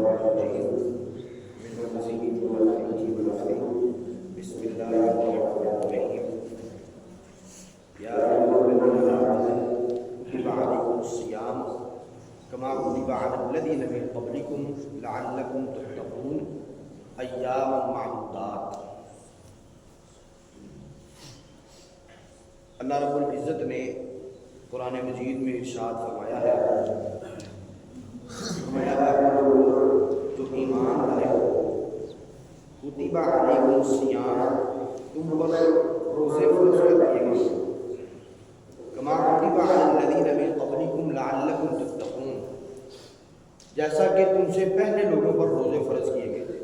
الشيطان الرجيم من همزه ونفخه ونفثه بسم الله الرحمن الرحيم يا أيها الذين آمنوا كتب عليكم الصيام كما كتب على الذين من قبلكم لعلكم تتقون أياما معدودات۔ اللہ رب العزت نے قرآن مجید میں ارشاد فرمایا ہے جو ایمان لائے ہو کتب علیکم الصیام، تم پر روزے فرض کر دیے گئے، کما کتب علی الذین من قبلکم لعلکم تتقون، جیسا کہ تم سے پہلے لوگوں پر روزے فرض کیے گئے تھے۔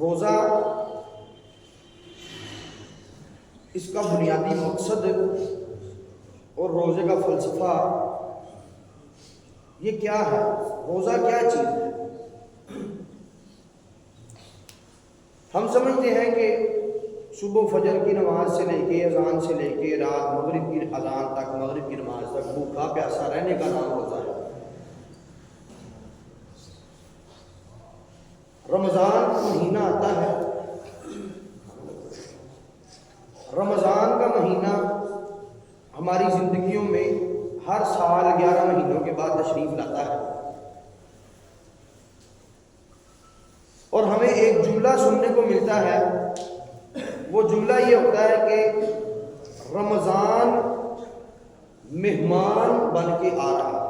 روزہ اس کا بنیادی مقصد اور روزے کا فلسفہ یہ کیا ہے؟ روزہ کیا چیز ہے؟ ہم سمجھتے ہیں کہ صبح فجر کی نماز سے لے کے اذان سے لے کے رات مغرب کی اذان تک، مغرب کی نماز تک بھوکا پیاسا رہنے کا نام روزہ ہے۔ رمضان کا مہینہ آتا ہے، رمضان کا مہینہ ہماری زندگیوں میں ہر سال 11 مہینوں کے بعد تشریف لاتا ہے، اور ہمیں ایک جملہ سننے کو ملتا ہے۔ وہ جملہ یہ ہوتا ہے کہ رمضان مہمان بن کے آ رہا۔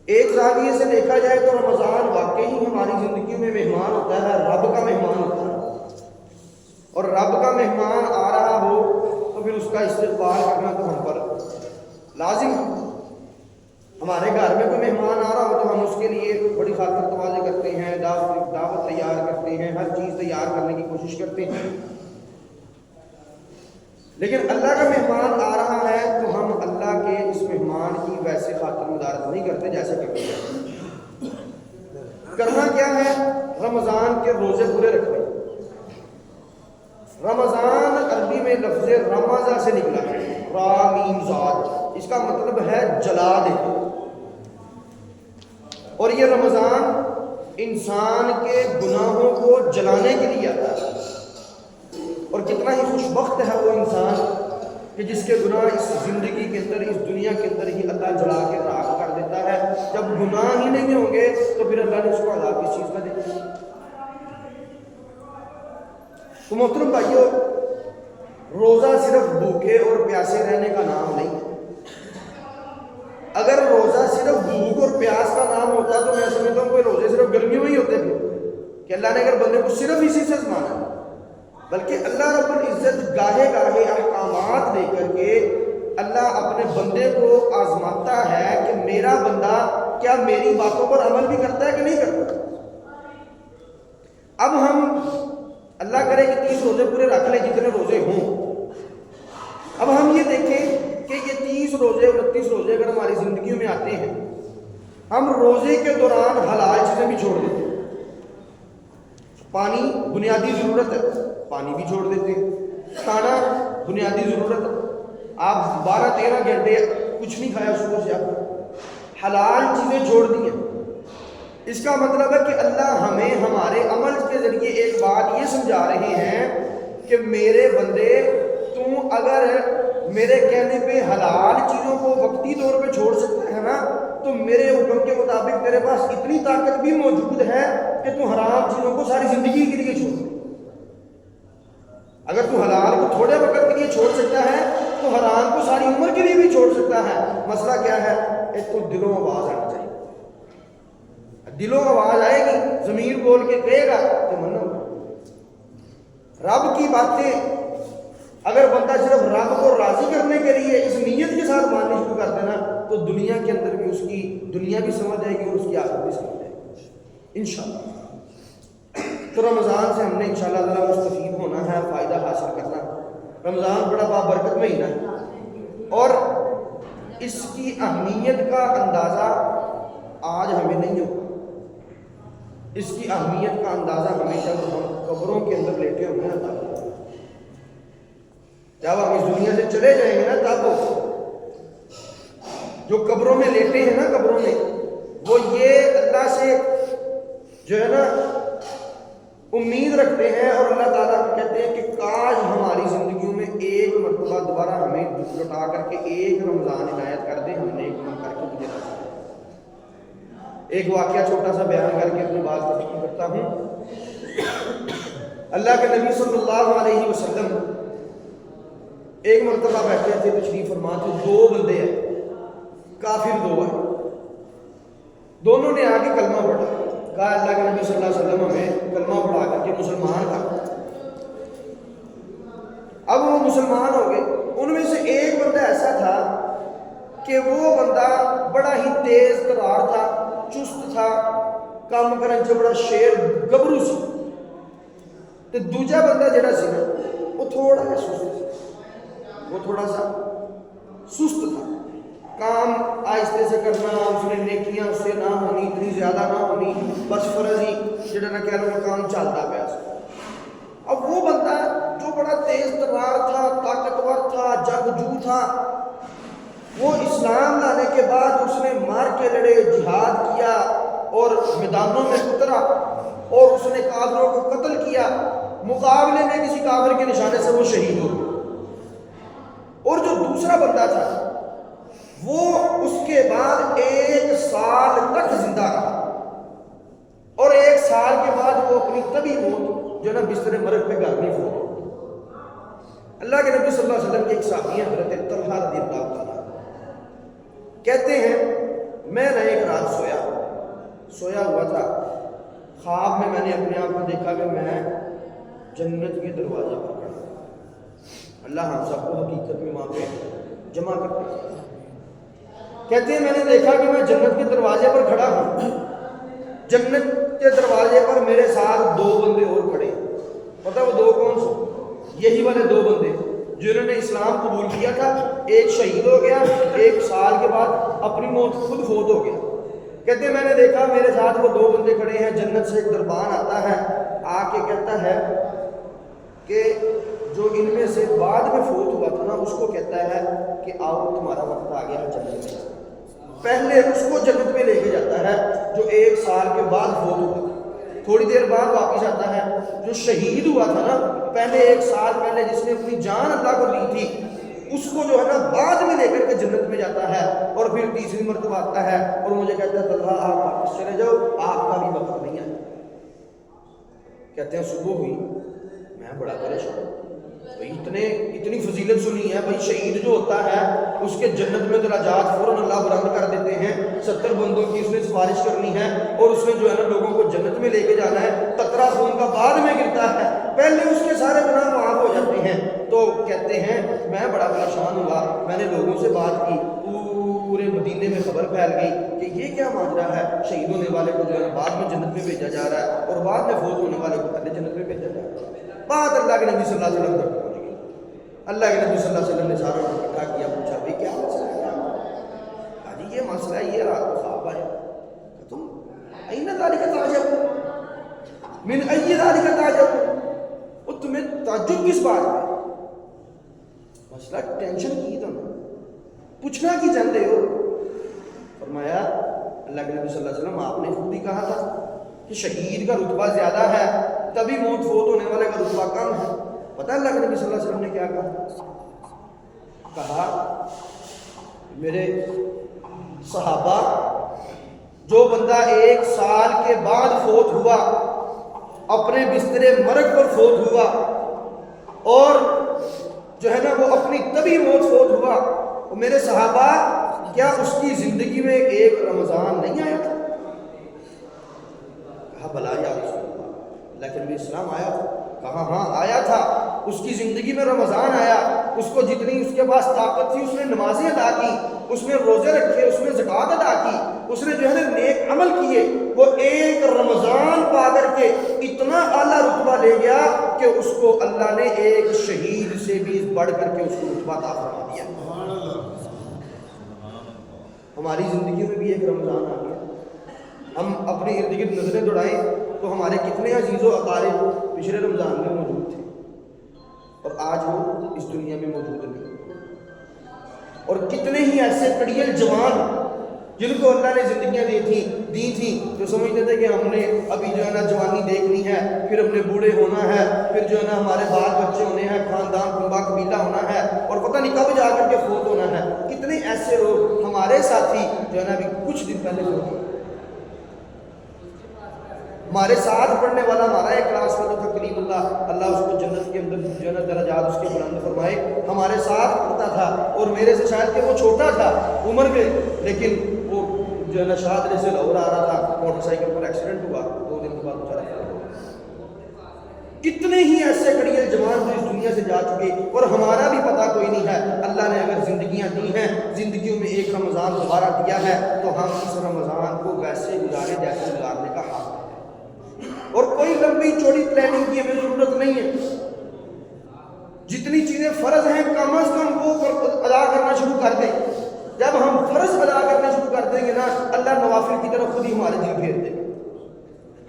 ایک زاویے سے دیکھا جائے تو رمضان واقعی ہماری زندگی میں مہمان ہوتا ہے، رب کا مہمان ہوتا ہے، اور رب کا مہمان آ رہا ہو تو پھر اس کا استقبال کرنا تو ہم پر لازم ہے۔ ہمارے گھر میں کوئی مہمان آ رہا ہو تو ہم اس کے لیے بڑی خاطر تواضع کرتے ہیں، دعوت تیار کرتے ہیں، ہر چیز تیار کرنے کی کوشش کرتے ہیں۔ لیکن اللہ کا مہمان آ رہا ہے تو ہم اللہ کے اس مہمان کی ویسے خاطر مدارت نہیں کرتے جیسے کرتے ہیں۔ کرنا کیا ہے؟ رمضان کے روزے پورے رکھنے۔ رمضان عربی میں لفظ رمضان سے نکلا ہے، را میم زاد، اس کا مطلب ہے جلا دے، اور یہ رمضان انسان کے گناہوں کو جلانے کے لیے آتا ہے۔ اور کتنا ہی خوش بخت ہے وہ انسان کہ جس کے گناہ اس زندگی کے اندر، اس دنیا کے اندر ہی اللہ جلا کے راکھ کر دیتا ہے۔ جب گناہ ہی نہیں ہوں گے تو پھر اللہ نے اس کو عذاب کس چیز کا دیتا ہے؟ تو محترم بھائیو، روزہ صرف بھوکے اور پیاسے رہنے کا نام نہیں ہے۔ اگر روزہ صرف بھوک اور پیاس کا نام ہوتا تو میں سمجھتا ہوں کوئی روزے صرف گرمیوں ہی ہوتے تھے کہ اللہ نے اگر بندے کو صرف اسی سے آزمانا، بلکہ اللہ رب العزت گاہے گاہے احکامات دے کر کے اللہ اپنے بندے کو آزماتا ہے کہ میرا بندہ کیا میری باتوں پر عمل بھی کرتا ہے کہ نہیں کرتا۔ اب ہم اللہ کرے کہ 30 روزے پورے رکھ لیں جتنے روزے ہوں، اب ہم یہ دیکھیں کہ یہ 30 روزے 29 روزے اگر ہماری زندگیوں میں آتے ہیں، ہم روزے کے دوران حلال چیزیں بھی چھوڑ دیتے ہیں۔ پانی بنیادی ضرورت ہے، پانی بھی چھوڑ دیتے ہیں۔ کھانا بنیادی ضرورت ہے، آپ 12-13 گھنٹے کچھ نہیں کھایا صبح سے، آپ حلال چیزیں چھوڑ دی ہیں۔ اس کا مطلب ہے کہ اللہ ہمیں ہمارے عمل کے ذریعے ایک بات یہ سمجھا رہے ہیں کہ میرے بندے، تم اگر میرے کہنے پہ حلال چیزوں کو وقتی طور پہ چھوڑ سکتا ہے نا، تو میرے حکم کے مطابق تیرے پاس اتنی طاقت بھی موجود ہے کہ تو حرام چیزوں کو ساری زندگی کے لیے چھوڑ دے۔ اگر تو حلال کو تھوڑے وقت کے لیے چھوڑ سکتا ہے تو حرام کو ساری عمر کے لیے بھی چھوڑ سکتا ہے۔ مسئلہ کیا ہے؟ ایک تو دلوں آواز آنا چاہیے، دلوں آواز آئے گی، ضمیر بول کے کہے گا تو منو۔ رب کی باتیں اگر بندہ صرف رب کو راضی کرنے کے لیے اس نیت کے ساتھ ماننی شروع کر دینا تو دنیا کے اندر بھی اس کی دنیا بھی سمجھ جائے گی اور اس کی آخرت بھی سمجھ جائے گی انشاءاللہ۔ تو رمضان سے ہم نے انشاءاللہ تعالیٰ مستفید ہونا ہے، فائدہ حاصل کرنا۔ رمضان بڑا بابرکت مہینہ ہے، اور اس کی اہمیت کا اندازہ آج ہمیں نہیں ہوگا۔ اس کی اہمیت کا اندازہ ہمیں جب ہم قبروں کے اندر لیٹے ہوئے ہیں جب ہم اس دنیا سے چلے جائیں گے نا تب جو قبروں میں لیٹے ہیں نا قبروں میں، وہ یہ اللہ سے جو ہے نا امید رکھتے ہیں اور اللہ تعالیٰ کو کہتے ہیں کہ کاش ہماری زندگیوں میں ایک مرتبہ دوبارہ ہمیں لوٹا کر کے ایک رمضان عنایت کر دیں، ہم نے ایک عمل کر کے مجھے راضی کر۔ ایک واقعہ چھوٹا سا بیان کر کے اپنی بات کو ختم کرتا ہوں۔ اللہ کے نبی صلی اللہ علیہ وسلم ایک مرتبہ بیٹھے تھے، تشریف فرما تھے، دو بندے ہیں، کافر دو ہیں، دونوں نے آگے کلمہ پڑھا، کہا اللہ کے نبی صلی اللہ علیہ وسلم ہمیں کلمہ پڑھا کر کے مسلمان کر۔ اب وہ مسلمان ہو گئے۔ ان میں سے ایک بندہ ایسا تھا کہ وہ بندہ بڑا ہی تیز ترار تھا، چست تھا، کام کرن سے بڑا شیر گبرو سی، تو دوجا بندہ جڑا سی نا وہ تھوڑا سا سست سی، وہ تھوڑا سا سست تھا، کام آہستہ سے کرنا، اس نے نیکیاں اس سے نہ ہونی، اتنی زیادہ نہ ہونی، بس فرض ہی جڑا نہ کہہ لو کام چلتا پیا۔ اب وہ بندہ جو بڑا تیز ترار تھا، طاقتور تھا، جنگجو تھا، وہ اسلام لانے کے بعد اس نے مار کے لڑے، جہاد کیا اور میدانوں میں اترا اور اس نے کافروں کو قتل کیا، مقابلے میں کسی کافر کے نشانے سے وہ شہید ہو گیا۔ اور جو دوسرا بندہ تھا وہ اس کے بعد 1 سال تک زندہ رہا، اور 1 سال کے بعد وہ اپنی طبی موت جو نا بستر مرگ پہ گھر نہیں فوت۔ اللہ کے نبی صلی اللہ علیہ وسلم کے ایک صحابی ہیں حضرت طلحہ رضی اللہ تعالیٰ کہتے ہیں میں نے ایک رات سویا ہوا تھا، خواب میں نے اپنے آپ کو دیکھا کہ میں جنت کے دروازے پر کھڑا ہوں۔ اللہ ہم سب کو حقیقت میں وہاں پہ جمع کرتے ہیں۔ کہتے ہیں میں نے دیکھا کہ میں جنت کے دروازے پر کھڑا ہوں، جنت کے دروازے پر میرے ساتھ 2 بندے اور کھڑے ہیں۔ پتہ وہ 2 کون سے؟ یہی والے 2 بندے جنہوں نے اسلام قبول کیا تھا، ایک شہید ہو گیا، 1 سال کے بعد اپنی موت خود فوت ہو گیا۔ کہتے ہیں میں نے دیکھا میرے ساتھ وہ 2 بندے کھڑے ہیں، جنت سے ایک دربان آتا ہے، آ کے کہتا ہے کہ جو ان میں سے بعد میں فوت ہوا تھا نا اس کو کہتا ہے کہ آؤ تمہارا وقت آ گیا جنت میں۔ پہلے اس کو جنت میں لے کے جاتا ہے جو 1 سال کے بعد فوت ہوا تھا، تھوڑی دیر بعد واپس آتا ہے جو شہید ہوا تھا نا پہلے 1 سال پہلے جس نے اپنی جان اللہ کو دی تھی، اس کو جو ہے نا بعد میں لے کر کے جنت میں جاتا ہے، اور پھر تیسری مرتبہ آتا ہے اور مجھے کہتا ہے طلحہ آپ واپس چلے جاؤ، آپ کا بھی وقت نہیں ہے۔ کہتے ہیں صبح ہوئی، میں بڑا پریشان، اتنی فضیلت سنی ہے بھائی، شہید جو ہوتا ہے اس کے جنت میں درجات فوراً اللہ بلند کر دیتے ہیں، 70 بندوں کی اس نے سفارش کرنی ہے اور اس نے جو ہے نا لوگوں کو جنت میں لے کے جانا ہے، قطرہ خون کا بعد میں گرتا ہے، پہلے اس کے سارے گناہ معاف ہو جاتے ہیں۔ تو کہتے ہیں میں بڑا پریشان ہوا، میں نے لوگوں سے بات کی، پورے مدینے میں خبر پھیل گئی کہ یہ کیا ماجرا ہے، شہید ہونے والے کو جو ہے بعد میں جنت میں بھیجا جا رہا ہے اور بعد میں فوت ہونے والے کو پہلے جنت میں بھیجا جا رہا ہے۔ بات اللہ کے نبی صلی اللہ علیہ وسلم تک پہنچ گئی۔ اللہ کے نبی صلی اللہ علیہ وسلم نے ساروں کو اکٹھا کیا، پوچھا بھائی کیا مسئلہ ہے؟ جی یہ مسئلہ ہے، یہ رات کو خواب آیا، تم این ذالک تعجب من ای ذالک تعجب، وہ تمہیں تعجب کس بات میں؟ مسئلہ ٹینشن کی تم پوچھنا کی چاہتے ہو؟ فرمایا اللہ کے نبی صلی اللہ علیہ وسلم آپ نے خود ہی کہا تھا کہ شہید کا رتبہ زیادہ ہے، تبھی موت فوت ہونے والے کا رتبہ کم ہے۔ پتہ اللہ کے نبی صلی اللہ علیہ وسلم نے کیا کہا؟ میرے صحابہ، جو بندہ 1 سال کے بعد فوت ہوا، اپنے بستر مرگ پر فوت ہوا، اور جو ہے نا وہ اپنی طبی موت فوت ہوا، اور میرے صحابہ کیا اس کی زندگی میں ایک رمضان نہیں آیا تھا؟ کہا بلا یا رسول اللہ، لیکن بھی اسلام آیا تھا؟ کہا ہاں آیا تھا، اس کی زندگی میں رمضان آیا، اس کو جتنی اس کے پاس طاقت تھی اس نے نمازیں ادا کی، اس نے روزے رکھے، اس نے زکوٰۃ ادا کی، اس نے جو ہے نا نیک عمل کیے، وہ ایک رمضان پا کر کے اتنا اعلیٰ رتبہ لے گیا کہ اس کو اللہ نے ایک شہید سے بھی بڑھ کر کے اس کو رتبہ عطا فرما دیا۔ ہماری زندگی میں بھی ایک رمضان آ گیا، ہم اپنے ارد گرد نظریں دوڑائیں تو ہمارے کتنے عزیز و اقارب پچھلے رمضان میں موجود تھے، اور آج وہ اس دنیا میں موجود نہیں. اور کتنے ہی ایسے کڑیل جوان جن کو اللہ نے زندگیاں دی تھیں جو سمجھتے تھے کہ ہم نے ابھی جو ہے نا جوانی دیکھنی ہے، پھر اپنے بوڑھے ہونا ہے، پھر جو ہے نا ہمارے بال بچے ہونے ہیں، خاندان کنبا قبیلہ ہونا ہے، اور پتہ نہیں کب جا کر کے فوت ہونا ہے. کتنے ایسے لوگ ہمارے ساتھی جو ہے نا ابھی کچھ دن پہلے فوت ہوئے. ہمارے ساتھ پڑھنے والا ہمارا ایک کلاس فیلو تھا کریم اللہ اس کو جنت کے اندر جو ہے نا درجات اس کے بلند فرمائے، ہمارے ساتھ پڑھتا تھا اور میرے سے شاید کہ وہ چھوٹا تھا عمر میں، لیکن وہ جو ہے نا شہادت سے لاہور آ رہا تھا، موٹر سائیکل پر ایکسیڈنٹ ہوا، 2 دن کے بعد بیچارہ فوت ہو گیا. کتنے ہی ایسے کڑیل جوان جو اس دنیا سے جا چکے اور ہمارا بھی پتہ کوئی نہیں ہے. اللہ نے اگر زندگیاں دی ہیں، زندگیوں میں ایک رمضان دوبارہ دیا ہے تو ہم اس رمضان کو ویسے گزارے جیسے گزارنے کا حق ہے. اور کوئی لمبی چوڑی پلاننگ کی ہمیں ضرورت نہیں ہے. جتنی چیزیں فرض ہیں کم از کم وہ ادا کرنا شروع کر دیں. جب ہم فرض ادا کرنا شروع کر دیں گے نا، اللہ نوافل کی طرف خود ہی ہمارے دل پھیر دے گا.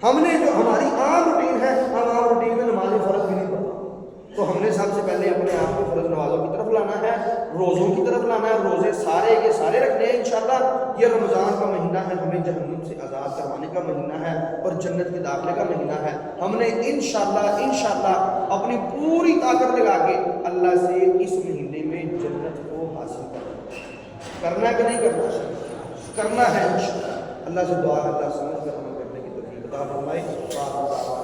ہم نے جو ہماری عام روٹین ہے، ہم عام روٹین میں نماز فرض بھی نہیں پڑھتا، تو ہم نے سب سے پہلے اپنے آپ کو فرض نمازوں کی طرف لانا ہے، روزوں کی طرف لانا ہے. روزے سارے کے سارے رکھنے ہیں انشاءاللہ. یہ رمضان کا مہینہ ہے، ہمیں جہنم سے آزاد کروانے کا مہینہ ہے اور جنت کے داخلے کا مہینہ ہے. ہم نے انشاءاللہ اپنی پوری طاقت لگا کے اللہ سے اس مہینے میں جنت کو حاصل کرنا ہے کہ نہیں کرنا ہے انشاءاللہ. اللہ سے دعا ہے اللہ سمجھ کر عمل کرنے کی توفیق عطا فرمائے.